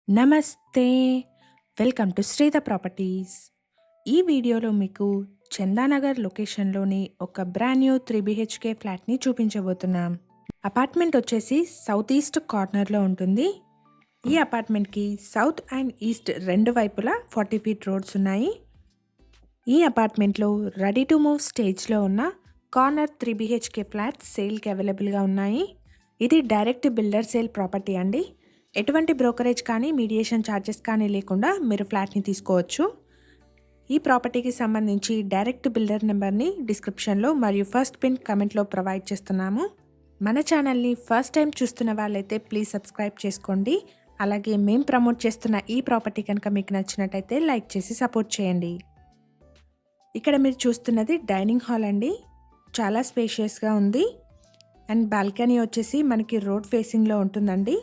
నమస్తే. Welcome to Sridha properties. ఈ వీడియోలో మీకు చందానగర్ లొకేషన్‌లోని ఒక బ్రాండ్ న్యూ 3 బీహెచ్‌కే ఫ్లాట్‌ని చూపించబోతున్నాం. అపార్ట్మెంట్ వచ్చేసి సౌత్ ఈస్ట్ కార్నర్‌లో ఉంటుంది. ఈ అపార్ట్మెంట్‌కి సౌత్ అండ్ ఈస్ట్ రెండు వైపులా 40 ఫీట్ రోడ్స్ ఉన్నాయి. ఈ అపార్ట్మెంట్‌లో రెడీ టు మూవ్ స్టేజ్‌లో ఉన్న కార్నర్ 3 బీహెచ్‌కే ఫ్లాట్స్ సేల్‌కి అవైలబుల్‌గా ఉన్నాయి. ఇది డైరెక్ట్ బిల్డర్ సేల్ ప్రాపర్టీ అండి. ఎటువంటి బ్రోకరేజ్ కానీ మీడియేషన్ ఛార్జెస్ కానీ లేకుండా మీరు ఫ్లాట్ని తీసుకోవచ్చు. ఈ ప్రాపర్టీకి సంబంధించి డైరెక్ట్ బిల్డర్ నెంబర్ని డిస్క్రిప్షన్లో మరియు ఫస్ట్ పిన్ కమెంట్లో ప్రొవైడ్ చేస్తున్నాము. మన ఛానల్ని ఫస్ట్ టైం చూస్తున్న వాళ్ళైతే ప్లీజ్ సబ్స్క్రైబ్ చేసుకోండి. అలాగే మేము ప్రమోట్ చేస్తున్న ఈ ప్రాపర్టీ కనుక మీకు నచ్చినట్టయితే లైక్ చేసి సపోర్ట్ చేయండి. ఇక్కడ మీరు చూస్తున్నది డైనింగ్ హాల్ అండి. చాలా స్పేషియస్గా ఉంది అండ్ బాల్కనీ వచ్చేసి మనకి రోడ్ ఫేసింగ్లో ఉంటుందండి.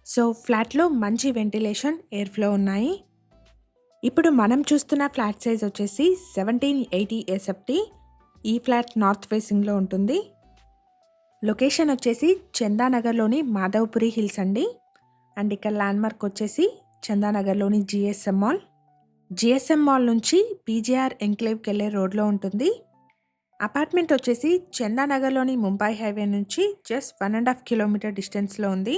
సో ఫ్లాట్లో మంచి వెంటిలేషన్, ఎయిర్ ఫ్లో ఉన్నాయి. ఇప్పుడు మనం చూస్తున్న ఫ్లాట్ సైజ్ వచ్చేసి 1780 ఎస్ఎఫ్టీ. ఈ ఫ్లాట్ నార్త్ ఫేసింగ్లో ఉంటుంది. లొకేషన్ వచ్చేసి చందానగర్లోని మాధవపురి హిల్స్ అండి. అండ్ ఇక్కడ ల్యాండ్మార్క్ వచ్చేసి చందానగర్లోని జిఎస్ఎం మాల్. జిఎస్ఎం మాల్ నుంచి పీజీఆర్ ఎంక్లేవ్కి వెళ్ళే రోడ్లో ఉంటుంది. అపార్ట్మెంట్ వచ్చేసి చందానగర్లోని ముంబై హైవే నుంచి జస్ట్ 1.5 కిలోమీటర్ డిస్టెన్స్లో ఉంది.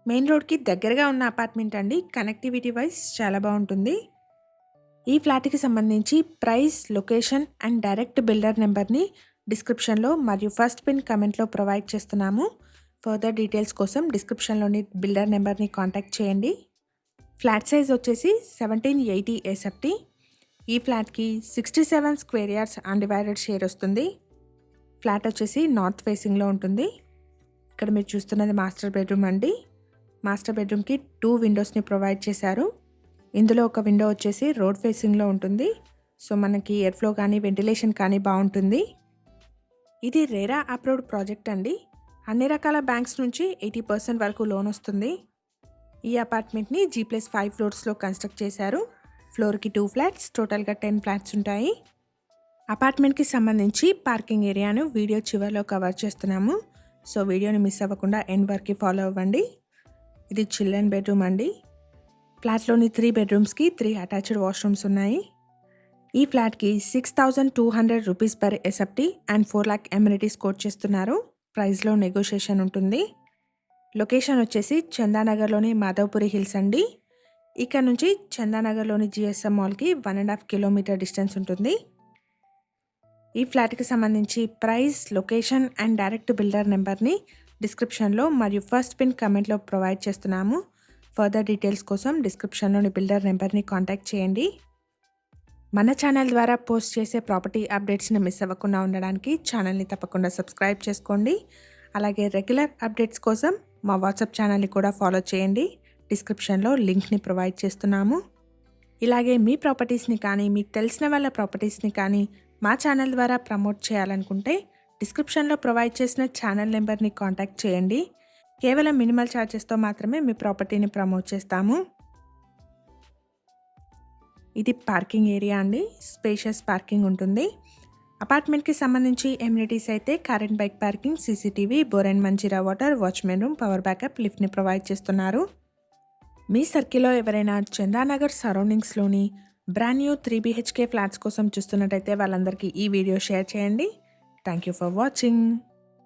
మెయిన్ రోడ్కి దగ్గరగా ఉన్న అపార్ట్మెంట్ అండి. కనెక్టివిటీ వైజ్ చాలా బాగుంటుంది. ఈ ఫ్లాట్కి సంబంధించి price, location and direct builder నెంబర్ని డిస్క్రిప్షన్లో మరియు ఫస్ట్ పిన్ కమెంట్లో ప్రొవైడ్ చేస్తున్నాము. ఫర్దర్ డీటెయిల్స్ కోసం డిస్క్రిప్షన్లోని బిల్డర్ నెంబర్ని కాంటాక్ట్ చేయండి. ఫ్లాట్ సైజ్ వచ్చేసి 1780 ఎస్ఎఫ్టీ. ఈ ఫ్లాట్కి 67 స్క్వేర్ యార్డ్స్ అన్డివైడెడ్ షేర్ వస్తుంది. ఫ్లాట్ వచ్చేసి నార్త్ ఫేసింగ్లో ఉంటుంది. ఇక్కడ మీరు చూస్తున్నది మాస్టర్ బెడ్రూమ్ అండి. మాస్టర్ బెడ్రూమ్కి 2 విండోస్ని ప్రొవైడ్ చేశారు. ఇందులో ఒక విండో వచ్చేసి రోడ్ ఫేసింగ్లో ఉంటుంది. సో మనకి ఎయిర్ ఫ్లో కానీ వెంటిలేషన్ కానీ బాగుంటుంది. ఇది రేరా అప్రూవ్డ్ ప్రాజెక్ట్ అండి. అన్ని రకాల బ్యాంక్స్ నుంచి 80% వరకు లోన్ వస్తుంది. ఈ అపార్ట్మెంట్ని G+5 ఫ్లోర్స్లో కన్స్ట్రక్ట్ చేశారు. ఫ్లోర్కి 2 ఫ్లాట్స్, టోటల్గా 10 ఫ్లాట్స్ ఉంటాయి. అపార్ట్మెంట్కి సంబంధించి పార్కింగ్ ఏరియాను వీడియో చివరిలో కవర్ చేస్తున్నాము. సో వీడియోని మిస్ అవ్వకుండా ఎండ్ వరకు ఫాలో అవ్వండి. ఇది చిల్డ్రన్ బెడ్రూమ్ అండి. ఫ్లాట్లోని 3 బెడ్రూమ్స్కి 3 అటాచ్డ్ వాష్రూమ్స్ ఉన్నాయి. ఈ ఫ్లాట్కి 6200 rupees per SFT and 4 lakh amenities quote చేస్తున్నారు. ప్రైస్లో నెగోషియేషన్ ఉంటుంది. లొకేషన్ వచ్చేసి చందానగర్లోని మాధవపురి హిల్స్ అండి. ఇక్కడ నుంచి చందానగర్లోని జిఎస్ఎం మాల్కి 1.5 కిలోమీటర్ డిస్టెన్స్ ఉంటుంది. ఈ ఫ్లాట్కి సంబంధించి price, location and direct builder నెంబర్ని డిస్క్రిప్షన్లో మరియు ఫస్ట్ పిన్ కమెంట్లో ప్రొవైడ్ చేస్తున్నాము. ఫర్దర్ డీటెయిల్స్ కోసం డిస్క్రిప్షన్లోని బిల్డర్ నెంబర్ని కాంటాక్ట్ చేయండి. మన ఛానల్ ద్వారా పోస్ట్ చేసే ప్రాపర్టీ అప్డేట్స్ని మిస్ అవ్వకుండా ఉండడానికి ఛానల్ని తప్పకుండా సబ్స్క్రైబ్ చేసుకోండి. అలాగే రెగ్యులర్ అప్డేట్స్ కోసం మా వాట్సాప్ ఛానల్ని కూడా ఫాలో చేయండి. డిస్క్రిప్షన్లో లింక్ని ప్రొవైడ్ చేస్తున్నాము. ఇలాగే మీ ప్రాపర్టీస్ని కానీ మీకు తెలిసిన వాళ్ళ ప్రాపర్టీస్ని కానీ మా ఛానల్ ద్వారా ప్రమోట్ చేయాలనుకుంటే డిస్క్రిప్షన్లో ప్రొవైడ్ చేసిన ఛానల్ నెంబర్ని కాంటాక్ట్ చేయండి. కేవలం మినిమల్ ఛార్జెస్తో మాత్రమే మీ ప్రాపర్టీని ప్రమోట్ చేస్తాము. ఇది పార్కింగ్ ఏరియా అండి. స్పేషియస్ పార్కింగ్ ఉంటుంది. అపార్ట్మెంట్కి సంబంధించి ఎమ్యూనిటీస్ అయితే car and bike parking, CCTV, bore and Manjeera water, watchman room, power backup, లిఫ్ట్ని ప్రొవైడ్ చేస్తున్నారు. మీ సర్కిల్లో ఎవరైనా చందానగర్ సరౌండింగ్స్లోని బ్రాండ్ న్యూ 3 బీహెచ్కే ఫ్లాట్స్ కోసం చూస్తున్నట్టయితే వాళ్ళందరికీ ఈ వీడియో షేర్ చేయండి. Thank you for watching.